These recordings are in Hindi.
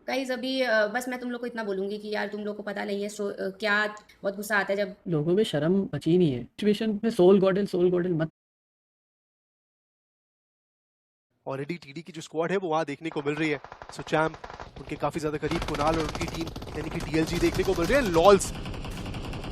गाइस अभी बस मैं तुम लोग को इतना बोलूंगी कि यार तुम लोग को पता नहीं है क्या बहुत गुस्सा आता है जब लोगों में शर्म बची नहीं है सिचुएशन में। सोल गॉडल मत। ऑलरेडी टीडी की जो स्क्वाड है वो वहां देखने को मिल रही है। सो चैम्प उनके काफी ज्यादा करीब, कुणाल और उनकी टीम यानी कि डीएलजी देखने को मिल रही है। लॉल्स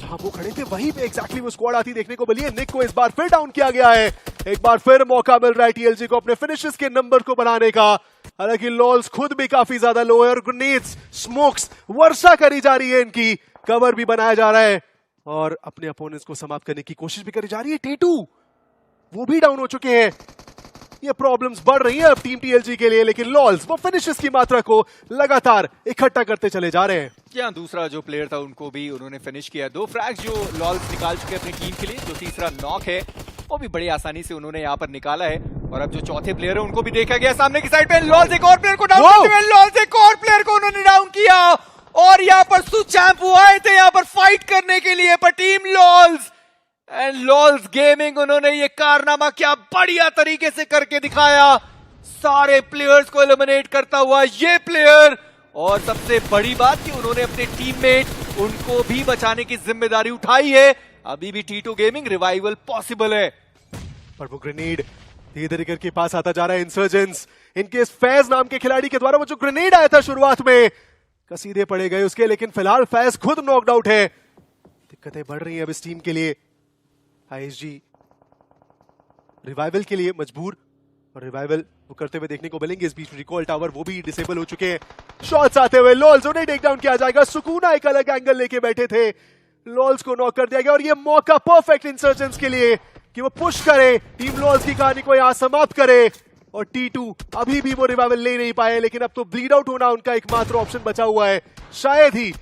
जहां वो खड़े थे वहीं पे एग्जैक्टली वो स्क्वाड आती देखने को मिली है। निक को इस बार फिर डाउन किया गया है। एक बार फिर मौका मिल रहा है टीएलजी को अपने फिनिशेस के नंबर को बनाने का। हालांकि लॉल्स खुद भी काफी ज्यादा लो है और ग्रेनेड्स स्मोक्स वर्षा करी जा रही है, इनकी कवर भी बनाया जा रहा है और अपने अपोनेंट्स को समाप्त करने की कोशिश भी करी जा रही है। टेटू वो भी डाउन हो चुके हैं। ये प्रॉब्लम्स बढ़ रही है अब टीम टीएलजी के लिए, लेकिन लॉल्स वो फिनिशेस की मात्रा को लगातार इकट्ठा करते चले जा रहे हैं। क्या दूसरा जो प्लेयर था उनको भी उन्होंने फिनिश किया। 2 फ्रैग्स जो लॉल्स निकाल चुके हैं अपनी टीम के लिए। जो तीसरा नॉक है वो भी बड़ी आसानी से उन्होंने यहाँ पर निकाला है। और अब जो चौथे प्लेयर है उनको भी देखा गया सामने की साइड पे। लॉल्स एक और प्लेयर को डाउन करते हुए, लॉल्स एक और प्लेयर को उन्होंने डाउन किया। और यहाँ पर सुचैम्प आए थे यहाँ पर फाइट करने के लिए, पर team lols and lols gaming उन्होंने ये कारनामा क्या बढ़िया तरीके से करके दिखाया। सारे प्लेयर्स को एलिमिनेट करता हुआ ये प्लेयर, और सबसे बड़ी बात कि उन्होंने अपने टीममेट उनको भी बचाने की जिम्मेदारी उठाई है। अभी भी T2 गेमिंग रिवाइवल पॉसिबल है। पर वो ग्रेनेड धीरे धीरे करके पास आता जा रहा है। इंसर्जेंट्स इनके इस फैज नाम के खिलाड़ी के द्वारा वो जो ग्रेनेड आया था शुरुआत में कसीदे पड़े गए उसके, लेकिन फिलहाल फैज खुद नॉकड आउट है। दिक्कतें बढ़ रही हैं अब इस टीम के लिए। आईएसजी रिवाइवल के लिए मजबूर, और रिवाइवल वो करते हुए देखने को मिलेंगे। इस बीच रिकॉल टावर वो भी डिसेबल हो चुके हैं। शॉट्स आते हुए लॉल्स उन्हें टेक डाउन किया जाएगा। सुकूना एक अलग एंगल लेके बैठे थे, लॉल्स को नॉक कर दिया गया और ये मौका परफेक्ट इंसर्जेंट्स के लिए कि वो पुश करे, टीम लॉल्स की कहानी को यहां समाप्त करे। और T2 अभी भी वो रिवाइवल ले नहीं पाए, लेकिन अब तो ब्लीड आउट होना उनका एकमात्र ऑप्शन बचा हुआ है। शायद ही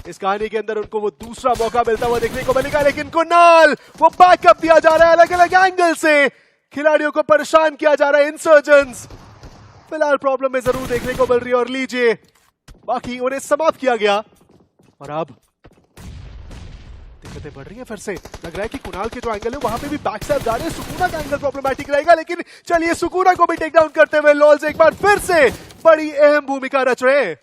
इस कहानी के अंदर उनको वो दूसरा मौका मिलता हुआ देखने को मिलेगा, लेकिन कुणाल वो बैकअप दिया जा रहा है अलग अलग एंगल से। खिलाड़ियों को परेशान किया जा रहा है। इंसर्जेंट्स फिलहाल प्रॉब्लम में जरूर देखने को मिल रही है और लीजिए बाकी उन्हें समाप्त किया गया। और अब दिक्कतें बढ़ रही हैं फिर से। लग रहा है कि कुणाल के जो एंगल है वहां पे भी बैक स्टैप जा रहे हैं। सुकूना का एंगल प्रॉब्लमैटिक रहेगा, लेकिन चलिए सुकूना को भी टेक डाउन करते हुए लॉल्स एक बार फिर से बड़ी अहम भूमिका रच रहे हैं।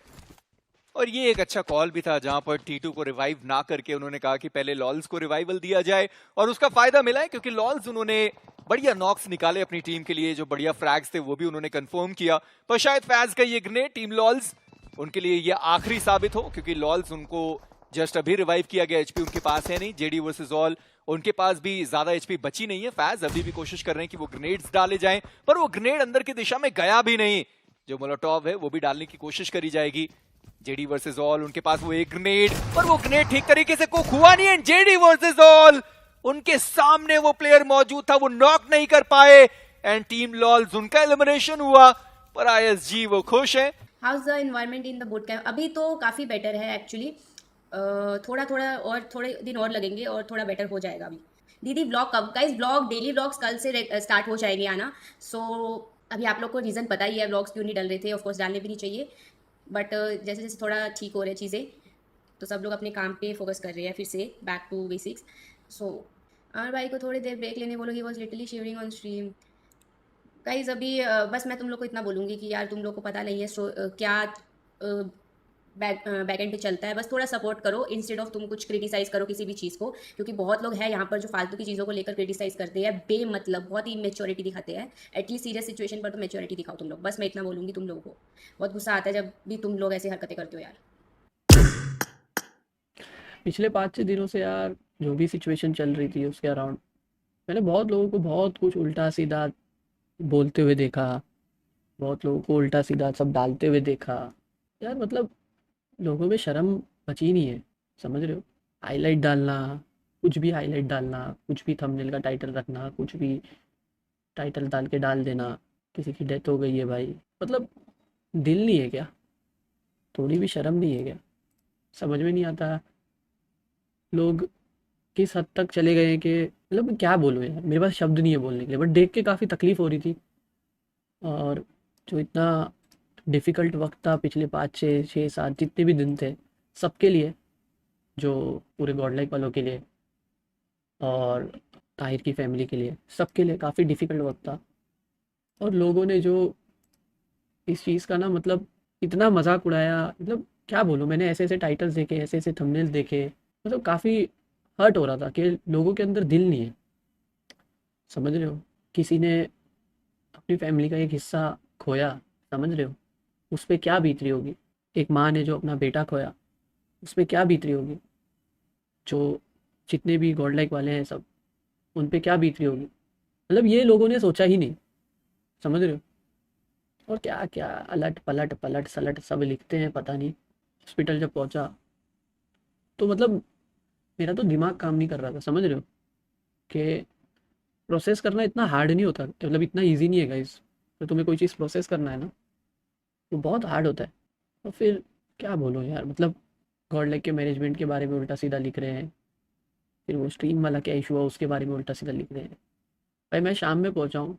और ये एक अच्छा कॉल भी था जहां पर T2 को रिवाइव ना करके उन्होंने कहा कि पहले लॉल्स को रिवाइवल दिया जाए, और उसका फायदा मिला है क्योंकि लॉल्स उन्होंने बढ़िया नॉक्स निकाले अपनी टीम के लिए। जो बढ़िया फ्रैग्स थे वो भी उन्होंने कंफर्म किया। पर शायद फैज का ये ग्रेनेड टीम लॉल्स उनके लिए ये आखिरी साबित हो, क्योंकि लॉल्स उनको जस्ट अभी रिवाइव किया गया। एचपी उनके पास है नहीं। जेडी वर्सेस ऑल उनके पास भी ज्यादा एचपी बची नहीं है। फैज अभी भी कोशिश कर रहे हैं कि वो ग्रेनेड्स डाले जाएं, पर वो ग्रेनेड अंदर की दिशा में गया भी नहीं। जो मोलोटॉव है वो भी डालने की कोशिश करी जाएगी। जेडी वर्सेस ऑल उनके पास वो एक ग्रेनेड, पर वो ग्रेनेड ठीक तरीके से कुक हुआ नहीं है। जेडी वर्सेस ऑल उनके सामने वो प्लेयर मौजूद था, वो नॉक नहीं कर पाए एंड टीम लॉल्स उनका एलिमिनेशन हुआ। पर आईएसजी वो खुश है। House the environment in the boat camp अभी तो काफ़ी बेटर है एक्चुअली। थोड़ा थोड़ा और थोड़े दिन और लगेंगे और थोड़ा बेटर हो जाएगा अभी। दीदी ब्लॉग कब गाइस? ब्लॉग डेली ब्लॉग्स कल से स्टार्ट हो जाएंगे आना। सो अभी आप लोग को रीज़न पता ही है ब्लॉग्स क्यों नहीं डल रहे थे। ऑफकोर्स डालने भी नहीं चाहिए, बट जैसे जैसे थोड़ा ठीक हो रहे चीज़ें तो सब लोग अपने काम पे फोकस कर रहे हैं फिर से बैक टू बेसिक्स। सो और भाई को थोड़ी देर ब्रेक लेने बोलो। He was literally shivering on stream. Guys अभी बस मैं तुम लोग को इतना बोलूँगी कि यार तुम लोग को पता नहीं है क्या बैक एंड पे चलता है। बस थोड़ा सपोर्ट करो इंस्टेड ऑफ तुम कुछ क्रिटिसाइज़ करो किसी भी चीज़ को, क्योंकि बहुत लोग हैं यहाँ पर जो फालतू की चीज़ों को लेकर क्रिटिसाइज़ करते हैं बेमतलब, बहुत ही मेच्योरिटी दिखाते हैं। एटलीस्ट सीरियस सिचुएशन पर तो मेच्योरिटी दिखाओ तुम लोग। बस मैं इतना बोलूँगी तुम लोगों को। बहुत गुस्सा आता है जब भी तुम लोग ऐसी हरकतें करते हो यार। पिछले 5-6 दिनों से यार जो भी सिचुएशन चल रही थी उसके अराउंड मैंने बहुत लोगों को बहुत कुछ उल्टा सीधा बोलते हुए देखा। बहुत लोगों को उल्टा सीधा सब डालते हुए देखा। यार मतलब लोगों में शर्म बची नहीं है, समझ रहे हो? हाईलाइट डालना, कुछ भी हाईलाइट डालना, कुछ भी थंबनेल का टाइटल रखना, कुछ भी टाइटल डाल के डाल देना। किसी की डेथ हो गई है भाई, मतलब दिल नहीं है क्या? थोड़ी भी शर्म नहीं है क्या? समझ में नहीं आता लोग किस हद तक चले गए हैं कि मतलब मैं क्या बोलूँ यार, मेरे पास शब्द नहीं है बोलने के लिए। बट देख के काफ़ी तकलीफ़ हो रही थी। और जो इतना डिफ़िकल्ट वक्त था पिछले 5 6 6 7 जितने भी दिन थे सबके लिए, जो पूरे गॉडलाइक वालों के लिए और ताहिर की फैमिली के लिए, सबके लिए काफ़ी डिफ़िकल्ट वक्त था। और लोगों ने जो इस चीज़ का ना मतलब इतना मजाक उड़ाया, मतलब क्या बोलूँ, मैंने ऐसे ऐसे टाइटल्स देखे, ऐसे ऐसे थंबनेल्स देखे, मतलब काफ़ी हर्ट हो रहा था कि लोगों के अंदर दिल नहीं है, समझ रहे हो? किसी ने अपनी फैमिली का एक हिस्सा खोया, समझ रहे हो? उस पे क्या बीत रही होगी? एक माँ ने जो अपना बेटा खोया, उस पे क्या बीत रही होगी? जो जितने भी गॉड लाइक वाले हैं सब, उन पे क्या बीत रही होगी? मतलब ये लोगों ने सोचा ही नहीं, समझ रहे हो? और क्या क्या अलट पलट पलट सलट सब लिखते हैं, पता नहीं। हॉस्पिटल जब पहुंचा तो मतलब मेरा तो दिमाग काम नहीं कर रहा था, समझ रहे हो? कि प्रोसेस करना इतना हार्ड नहीं होता, मतलब इतना इजी नहीं है गाइस। तो तुम्हें कोई चीज़ प्रोसेस करना है ना, वो बहुत हार्ड होता है। तो फिर क्या बोलो यार, मतलब गॉड लाइक के मैनेजमेंट के बारे में उल्टा सीधा लिख रहे हैं, फिर वो स्ट्रीम वाला क्या इशू हुआ उसके बारे में उल्टा सीधा लिख रहे हैं। भाई मैं शाम में पहुंचा हूँ,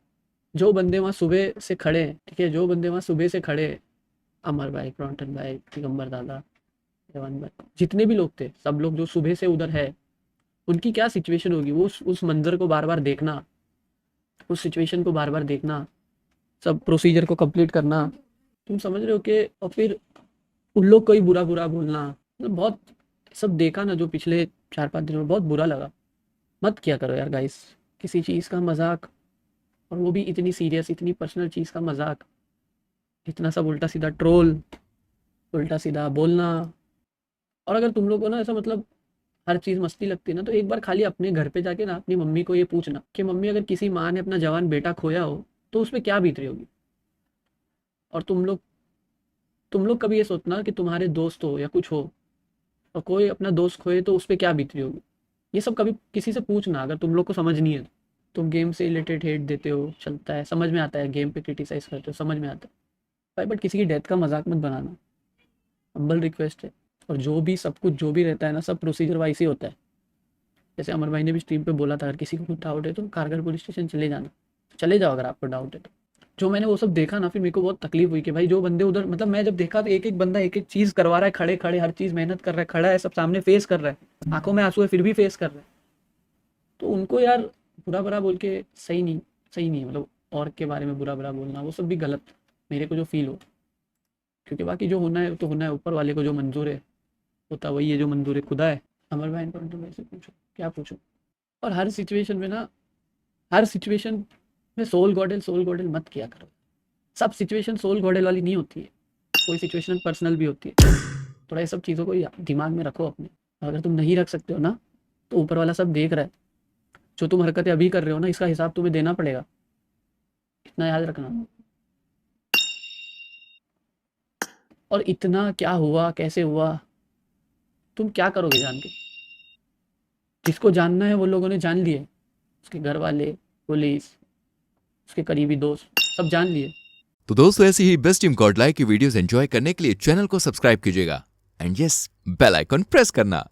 जो बंदे वहाँ सुबह से खड़े हैं, ठीक है, जो बंदे वहाँ सुबह से खड़े हैं, अमर भाई, क्रॉन्टन भाई, दिगंबर दादा, रेवन भाई, जितने भी लोग थे, सब लोग जो सुबह से उधर है, उनकी क्या सिचुएशन होगी? वो उस मंजर को बार बार देखना, उस सिचुएशन को बार बार देखना, सब प्रोसीजर को कंप्लीट करना, तुम समझ रहे हो? कि और फिर उन लोग को ही बुरा बुरा बोलना, मतलब बहुत सब देखा ना जो पिछले 4-5 दिनों में, बहुत बुरा लगा। मत किया करो यार गाइस किसी चीज़ का मजाक, और वो भी इतनी सीरियस, इतनी पर्सनल चीज़ का मजाक, इतना सब उल्टा सीधा ट्रोल, उल्टा सीधा बोलना। और अगर तुम लोग को ना ऐसा मतलब हर चीज़ मस्ती लगती है ना, तो एक बार खाली अपने घर पे जाके ना अपनी मम्मी को ये पूछना कि मम्मी, अगर किसी माँ ने अपना जवान बेटा खोया हो तो उस पर क्या बीत रही होगी? और तुम लोग कभी ये सोचना कि तुम्हारे दोस्त हो या कुछ हो और कोई अपना दोस्त खोए तो उस पर क्या बीत रही होगी? ये सब कभी किसी से पूछना, अगर तुम लोग को समझ नहीं है तो। तुम गेम से रिलेटेड हेट देते हो, चलता है, समझ में आता है, गेम पे क्रिटिसाइज करते हो, समझ में आता है भाई, बट किसी की डेथ का मजाक मत बनाना, हम्बल रिक्वेस्ट है। और जो भी सब कुछ जो भी रहता है ना, सब प्रोसीजर वाइज ही होता है। जैसे अमर भाई ने भी स्ट्रीम पे बोला था, अगर किसी को कुछ डाउट है तो कारगर पुलिस स्टेशन चले जाना, चले जाओ अगर आपको डाउट है तो। जो मैंने वो सब देखा ना, फिर मेरे को बहुत तकलीफ हुई कि भाई जो बंदे उधर, मतलब मैं जब देखा तो एक एक बंदा एक एक चीज़ करवा रहा है, खड़े खड़े हर चीज़ मेहनत कर रहा है, खड़ा है, सब सामने फेस कर रहा है, आंखों में आंसू है फिर भी फेस कर रहा है। तो उनको यार बुरा बुरा बोल के सही नहीं, मतलब और के बारे में बुरा बुरा बोलना वो सब भी गलत, मेरे को जो फील हो। क्योंकि बाकी जो होना है तो होना है, ऊपर वाले को जो मंजूर है होता वही है, जो मंजूर है खुदा है। अमर भाई पर तो वैसे पूछो, क्या पूछो? और हर सिचुएशन में ना, हर सिचुएशन में सोल गॉडल मत किया करो। सब सिचुएशन सोल गॉडल वाली नहीं होती है, कोई सिचुएशन पर्सनल भी होती है। थोड़ा ये सब चीज़ों को दिमाग में रखो अपने। अगर तुम नहीं रख सकते हो ना, तो ऊपर वाला सब देख रहा है, जो तुम हरकतें अभी कर रहे हो ना, इसका हिसाब तुम्हें देना पड़ेगा, इतना याद रखना। और इतना क्या हुआ, कैसे हुआ, तुम क्या करोगे जान के? जिसको जानना है वो लोगों ने जान लिए, उसके घर वाले, पुलिस, उसके करीबी दोस्त, सब जान लिए। तो दोस्तों ऐसी ही बेस्ट टीम गॉड लाइक की वीडियोस एंजॉय करने के लिए चैनल को सब्सक्राइब कीजिएगा and yes bell icon press करना।